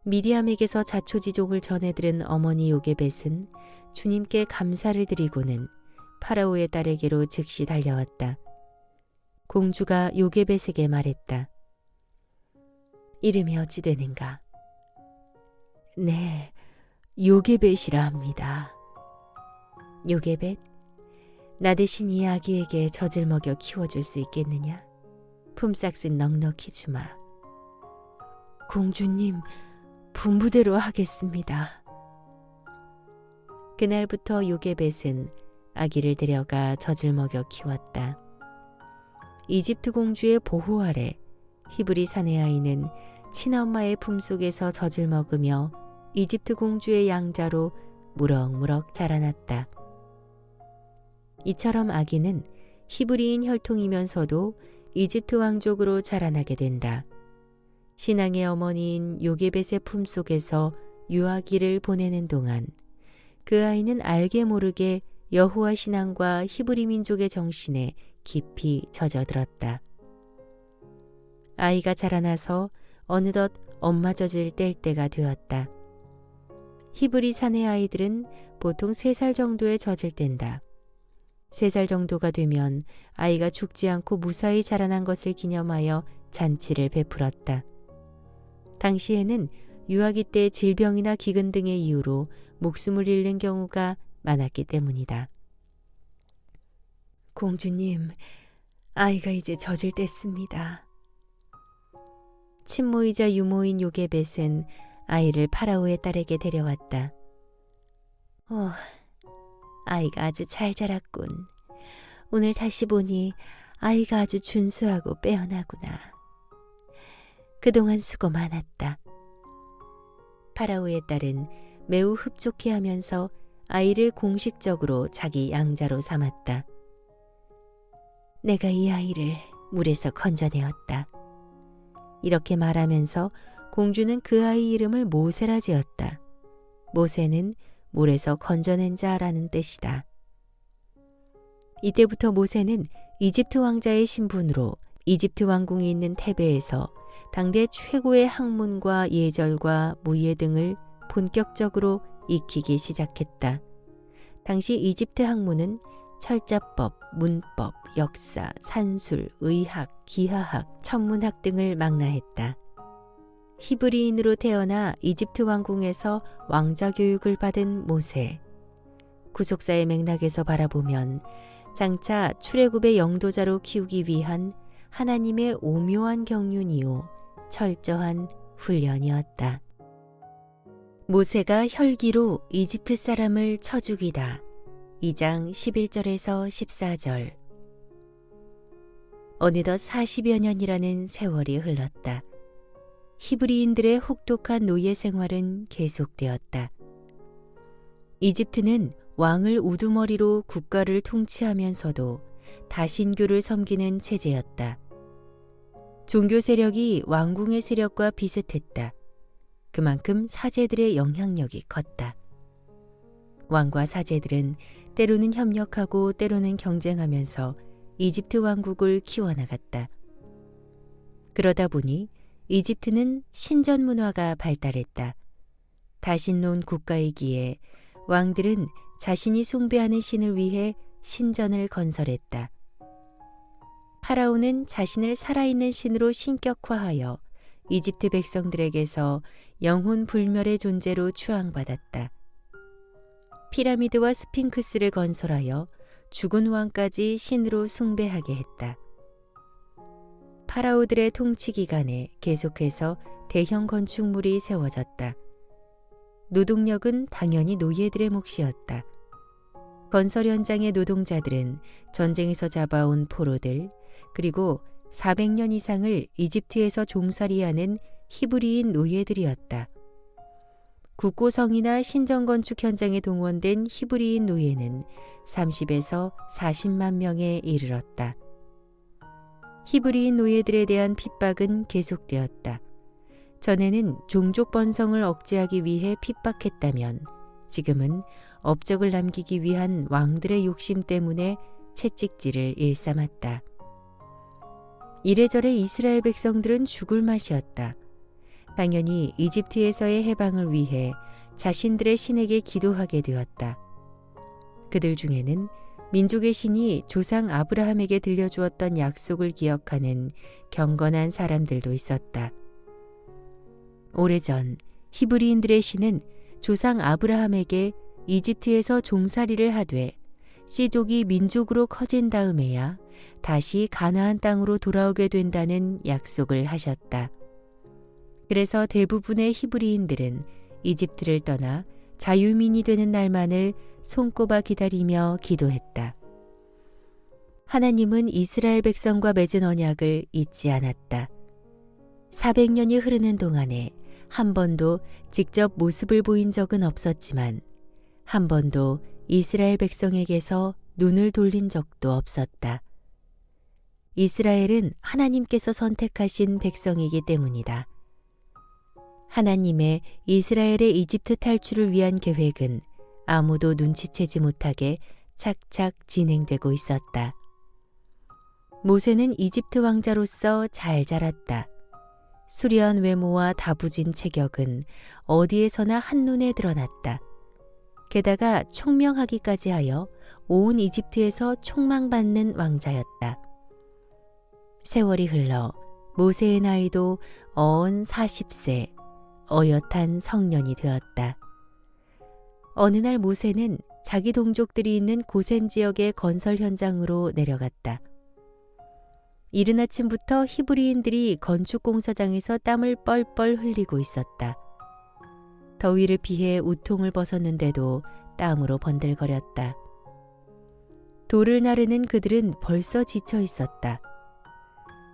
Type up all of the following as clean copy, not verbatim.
미리암에게서 자초지종을 전해들은 어머니 요게벳은 주님께 감사를 드리고는 파라오의 딸에게로 즉시 달려왔다. 공주가 요게벳에게 말했다. 이름이 어찌 되는가? 네, 요게벳이라 합니다. 요게벳, 나 대신 이 아기에게 젖을 먹여 키워줄 수 있겠느냐? 품삯은 넉넉히 주마. 공주님, 분부대로 하겠습니다. 그날부터 요게벳은 아기를 데려가 젖을 먹여 키웠다. 이집트 공주의 보호 아래 히브리 사내 아이는 친엄마의 품속에서 젖을 먹으며 이집트 공주의 양자로 무럭무럭 자라났다. 이처럼 아기는 히브리인 혈통이면서도 이집트 왕족으로 자라나게 된다. 신앙의 어머니인 요게벳의 품속에서 유아기를 보내는 동안 그 아이는 알게 모르게 여호와 신앙과 히브리 민족의 정신에 깊이 젖어들었다. 아이가 자라나서 어느덧 엄마 젖을 뗄 때가 되었다. 히브리 사내 아이들은 보통 3살 정도의 젖을 뗀다. 3살 정도가 되면 아이가 죽지 않고 무사히 자라난 것을 기념하여 잔치를 베풀었다. 당시에는 유아기 때 질병이나 기근 등의 이유로 목숨을 잃는 경우가 많았기 때문이다. 공주님, 아이가 이제 젖을 뗐습니다. 친모이자 유모인 요게벳은 아이를 파라오의 딸에게 데려왔다. 아이가 아주 잘 자랐군. 오늘 다시 보니 아이가 아주 준수하고 빼어나구나. 그동안 수고 많았다. 파라오의 딸은 매우 흡족해하면서 아이를 공식적으로 자기 양자로 삼았다. 내가 이 아이를 물에서 건져내었다. 이렇게 말하면서 공주는 그 아이 이름을 모세라 지었다. 모세는 물에서 건져낸 자라는 뜻이다. 이때부터 모세는 이집트 왕자의 신분으로 이집트 왕궁이 있는 테베에서 당대 최고의 학문과 예절과 무예 등을 본격적으로 익히기 시작했다. 당시 이집트 학문은 철자법, 문법, 역사, 산술, 의학, 기하학, 천문학 등을 망라했다. 히브리인으로 태어나 이집트 왕궁에서 왕자 교육을 받은 모세. 구속사의 맥락에서 바라보면 장차 출애굽의 영도자로 키우기 위한 하나님의 오묘한 경륜이요 철저한 훈련이었다. 모세가 혈기로 이집트 사람을 쳐 죽이다. 2장 11절에서 14절. 어느덧 40여 년이라는 세월이 흘렀다. 히브리인들의 혹독한 노예 생활은 계속되었다. 이집트는 왕을 우두머리로 국가를 통치하면서도 다신교를 섬기는 체제였다. 종교 세력이 왕궁의 세력과 비슷했다. 그만큼 사제들의 영향력이 컸다. 왕과 사제들은 때로는 협력하고 때로는 경쟁하면서 이집트 왕국을 키워나갔다. 그러다 보니 이집트는 신전 문화가 발달했다. 다신론 국가이기에 왕들은 자신이 숭배하는 신을 위해 신전을 건설했다. 파라오는 자신을 살아있는 신으로 신격화하여 이집트 백성들에게서 영혼 불멸의 존재로 추앙받았다. 피라미드와 스핑크스를 건설하여 죽은 왕까지 신으로 숭배하게 했다. 파라오들의 통치 기간에 계속해서 대형 건축물이 세워졌다. 노동력은 당연히 노예들의 몫이었다. 건설 현장의 노동자들은 전쟁에서 잡아온 포로들, 그리고 400년 이상을 이집트에서 종살이하는 히브리인 노예들이었다. 국고성이나 신정건축 현장에 동원된 히브리인 노예는 30에서 40만 명에 이르렀다. 히브리인 노예들에 대한 핍박은 계속되었다. 전에는 종족 번성을 억제하기 위해 핍박했다면 지금은 업적을 남기기 위한 왕들의 욕심 때문에 채찍질을 일삼았다. 이래저래 이스라엘 백성들은 죽을 맛이었다. 당연히 이집트에서의 해방을 위해 자신들의 신에게 기도하게 되었다. 그들 중에는 민족의 신이 조상 아브라함에게 들려주었던 약속을 기억하는 경건한 사람들도 있었다. 오래전 히브리인들의 신은 조상 아브라함에게 이집트에서 종살이를 하되 씨족이 민족으로 커진 다음에야 다시 가나안 땅으로 돌아오게 된다는 약속을 하셨다. 그래서 대부분의 히브리인들은 이집트를 떠나 자유민이 되는 날만을 손꼽아 기다리며 기도했다. 하나님은 이스라엘 백성과 맺은 언약을 잊지 않았다. 400년이 흐르는 동안에 한 번도 직접 모습을 보인 적은 없었지만 한 번도 이스라엘 백성에게서 눈을 돌린 적도 없었다. 이스라엘은 하나님께서 선택하신 백성이기 때문이다. 하나님의 이스라엘의 이집트 탈출을 위한 계획은 아무도 눈치채지 못하게 착착 진행되고 있었다. 모세는 이집트 왕자로서 잘 자랐다. 수려한 외모와 다부진 체격은 어디에서나 한눈에 드러났다. 게다가 총명하기까지 하여 온 이집트에서 총망받는 왕자였다. 세월이 흘러 모세의 나이도 어언 40세, 어엿한 성년이 되었다. 어느 날 모세는 자기 동족들이 있는 고센 지역의 건설 현장으로 내려갔다. 이른 아침부터 히브리인들이 건축 공사장에서 땀을 뻘뻘 흘리고 있었다. 더위를 피해 우통을 벗었는데도 땀으로 번들거렸다. 돌을 나르는 그들은 벌써 지쳐 있었다.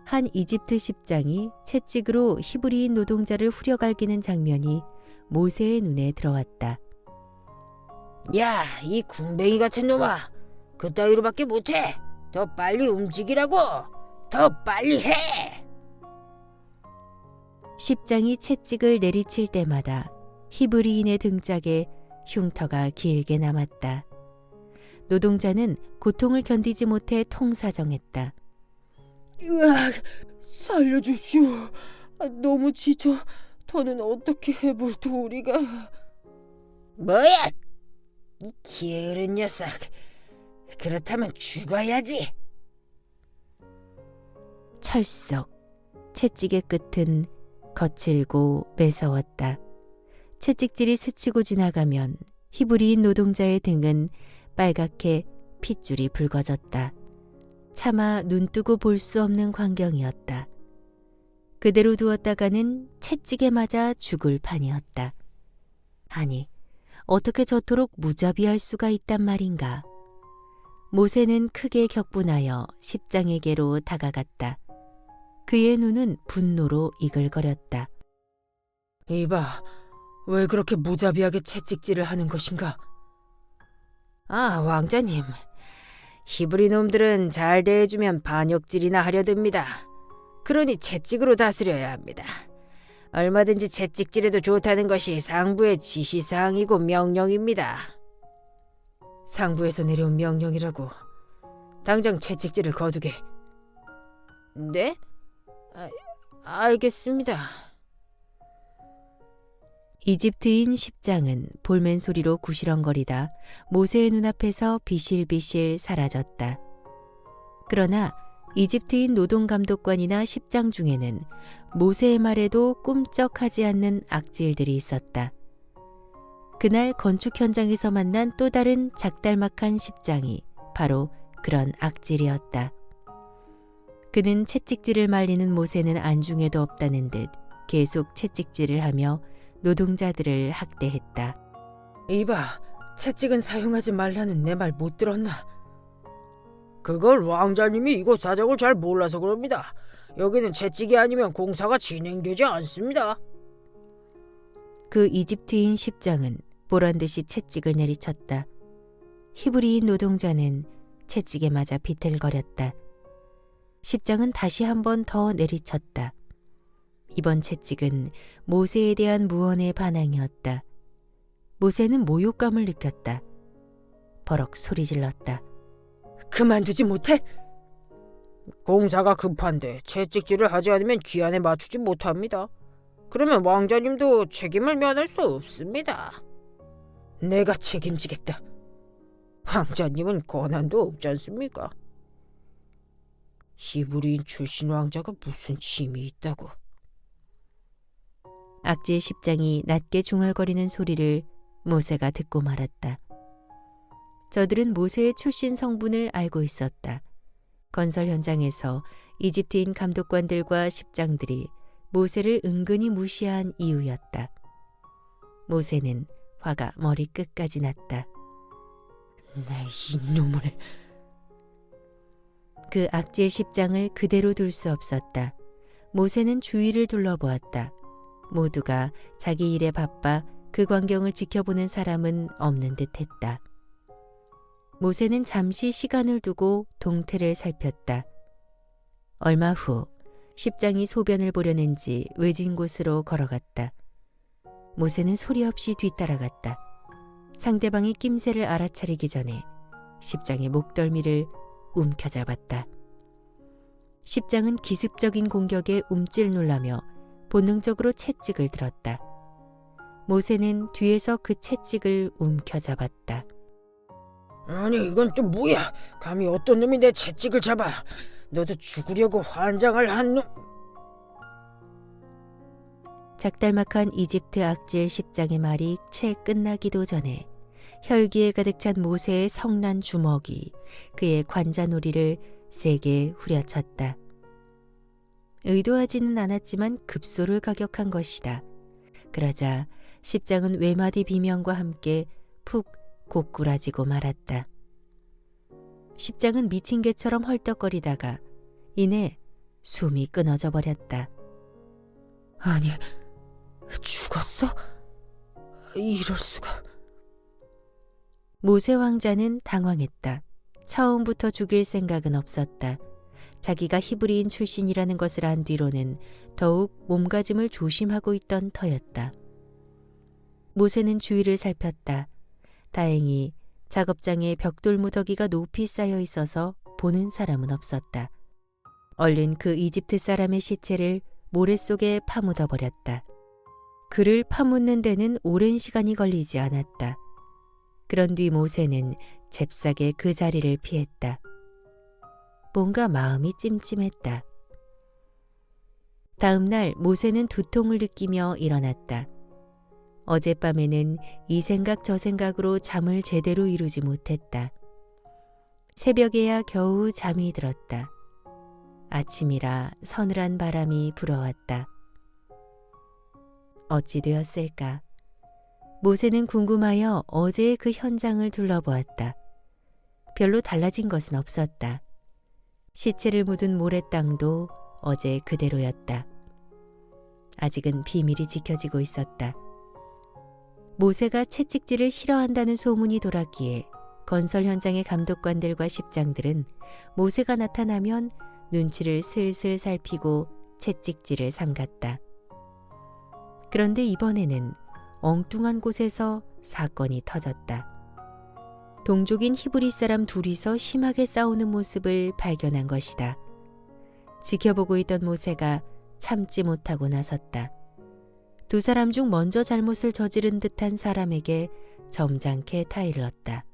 한 이집트 십장이 채찍으로 히브리인 노동자를 후려갈기는 장면이 모세의 눈에 들어왔다. 야, 이 궁뱅이 같은 놈아, 그따위로밖에 못해. 더 빨리 움직이라고. 더 빨리 해. 십장이 채찍을 내리칠 때마다 히브리인의 등짝에 흉터가 길게 남았다. 노동자는 고통을 견디지 못해 통사정했다. 으악, 살려주십시오. 너무 지쳐. 더는 어떻게 해볼 도리가. 뭐야, 이 게으른 녀석. 그렇다면 죽어야지. 철썩. 채찍의 끝은 거칠고 매서웠다. 채찍질이 스치고 지나가면 히브리인 노동자의 등은 빨갛게 핏줄이 붉어졌다. 차마 눈뜨고 볼 수 없는 광경이었다. 그대로 두었다가는 채찍에 맞아 죽을 판이었다. 아니, 어떻게 저토록 무자비할 수가 있단 말인가. 모세는 크게 격분하여 십장에게로 다가갔다. 그의 눈은 분노로 이글거렸다. 이봐, 왜 그렇게 무자비하게 채찍질을 하는 것인가? 아, 왕자님. 히브리 놈들은 잘 대해주면 반역질이나 하려 듭니다. 그러니 채찍으로 다스려야 합니다. 얼마든지 채찍질해도 좋다는 것이 상부의 지시사항이고 명령입니다. 상부에서 내려온 명령이라고. 당장 채찍질을 거두게. 네? 알겠습니다. 이집트인 십장은 볼멘 소리로 구시렁거리다 모세의 눈앞에서 비실비실 사라졌다. 그러나 이집트인 노동감독관이나 십장 중에는 모세의 말에도 꿈쩍하지 않는 악질들이 있었다. 그날 건축 현장에서 만난 또 다른 작달막한 십장이 바로 그런 악질이었다. 그는 채찍질을 말리는 모세는 안중에도 없다는 듯 계속 채찍질을 하며 노동자들을 학대했다. 이봐, 채찍은 사용하지 말라는 내 말 못 들었나? 그걸 왕자님이 이곳 사정을 잘 몰라서 그럽니다. 여기는 채찍이 아니면 공사가 진행되지 않습니다. 그 이집트인 십장은 보란듯이 채찍을 내리쳤다. 히브리인 노동자는 채찍에 맞아 비틀거렸다. 십장은 다시 한 번 더 내리쳤다. 이번 채찍은 모세에 대한 무언의 반항이었다. 모세는 모욕감을 느꼈다. 버럭 소리질렀다. 그만두지 못해? 공사가 급한데 채찍질을 하지 않으면 기한에 맞추지 못합니다. 그러면 왕자님도 책임을 면할 수 없습니다. 내가 책임지겠다. 왕자님은 권한도 없지 않습니까? 히브리인 출신 왕자가 무슨 힘이 있다고? 악질 십장이 낮게 중얼거리는 소리를 모세가 듣고 말았다. 저들은 모세의 출신 성분을 알고 있었다. 건설 현장에서 이집트인 감독관들과 십장들이 모세를 은근히 무시한 이유였다. 모세는 화가 머리 끝까지 났다. 내 이놈을. 그 악질 십장을 그대로 둘 수 없었다. 모세는 주위를 둘러보았다. 모두가 자기 일에 바빠 그 광경을 지켜보는 사람은 없는 듯했다. 모세는 잠시 시간을 두고 동태를 살폈다. 얼마 후 십장이 소변을 보려는지 외진 곳으로 걸어갔다. 모세는 소리 없이 뒤따라갔다. 상대방이 낌새를 알아차리기 전에 십장의 목덜미를 움켜잡았다. 십장은 기습적인 공격에 움찔놀라며 본능적으로 채찍을 들었다. 모세는 뒤에서 그 채찍을 움켜잡았다. 아니 이건 또 뭐야? 감히 어떤 놈이 내 채찍을 잡아? 너도 죽으려고 환장을 한 놈? 작달막한 이집트 악질 십장의 말이 채 끝나기도 전에 혈기에 가득 찬 모세의 성난 주먹이 그의 관자놀이를 세게 후려쳤다. 의도하지는 않았지만 급소를 가격한 것이다. 그러자 십장은 외마디 비명과 함께 푹 고꾸라지고 말았다. 십장은 미친 개처럼 헐떡거리다가 이내 숨이 끊어져 버렸다. 아니, 죽었어? 이럴 수가. 모세 왕자는 당황했다. 처음부터 죽일 생각은 없었다. 자기가 히브리인 출신이라는 것을 안 뒤로는 더욱 몸가짐을 조심하고 있던 터였다. 모세는 주위를 살폈다. 다행히 작업장에 벽돌 무더기가 높이 쌓여 있어서 보는 사람은 없었다. 얼른 그 이집트 사람의 시체를 모래 속에 파묻어 버렸다. 그를 파묻는 데는 오랜 시간이 걸리지 않았다. 그런 뒤 모세는 잽싸게 그 자리를 피했다. 뭔가 마음이 찜찜했다. 다음 날 모세는 두통을 느끼며 일어났다. 어젯밤에는 이 생각 저 생각으로 잠을 제대로 이루지 못했다. 새벽에야 겨우 잠이 들었다. 아침이라 서늘한 바람이 불어왔다. 어찌 되었을까? 모세는 궁금하여 어제의 그 현장을 둘러보았다. 별로 달라진 것은 없었다. 시체를 묻은 모래땅도 어제 그대로였다. 아직은 비밀이 지켜지고 있었다. 모세가 채찍질을 싫어한다는 소문이 돌았기에 건설 현장의 감독관들과 십장들은 모세가 나타나면 눈치를 슬슬 살피고 채찍질을 삼갔다. 그런데 이번에는 엉뚱한 곳에서 사건이 터졌다. 동족인 히브리 사람 둘이서 심하게 싸우는 모습을 발견한 것이다. 지켜보고 있던 모세가 참지 못하고 나섰다. 두 사람 중 먼저 잘못을 저지른 듯한 사람에게 점잖게 타일렀다.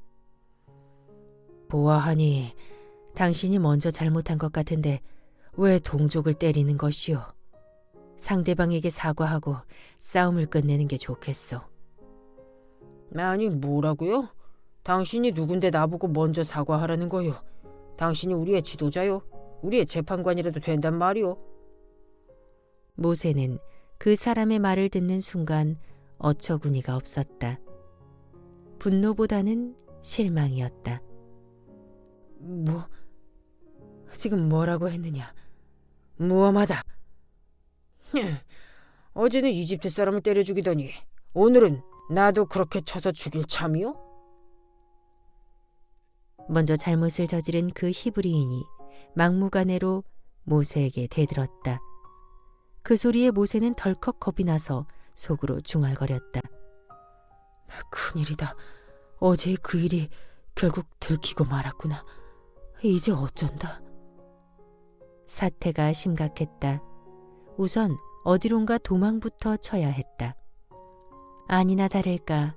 보아하니 당신이 먼저 잘못한 것 같은데 왜 동족을 때리는 것이오? 상대방에게 사과하고 싸움을 끝내는 게 좋겠어. 아니 뭐라고요? 당신이 누군데 나보고 먼저 사과하라는 거요? 당신이 우리의 지도자요? 우리의 재판관이라도 된단 말이오? 모세는 그 사람의 말을 듣는 순간 어처구니가 없었다. 분노보다는 실망이었다. 지금 뭐라고 했느냐? 무엄하다. 어제는 이집트 사람을 때려 죽이더니 오늘은 나도 그렇게 쳐서 죽일 참이요? 먼저 잘못을 저지른 그 히브리인이 막무가내로 모세에게 대들었다. 그 소리에 모세는 덜컥 겁이 나서 속으로 중얼거렸다. 큰일이다. 어제의 그 일이 결국 들키고 말았구나. 이제 어쩐다. 사태가 심각했다. 우선 어디론가 도망부터 쳐야 했다. 아니나 다를까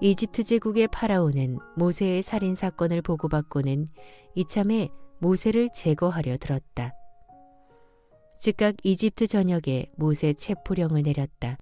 이집트 제국의 파라오는 모세의 살인 사건을 보고받고는 이참에 모세를 제거하려 들었다. 즉각 이집트 전역에 모세 체포령을 내렸다.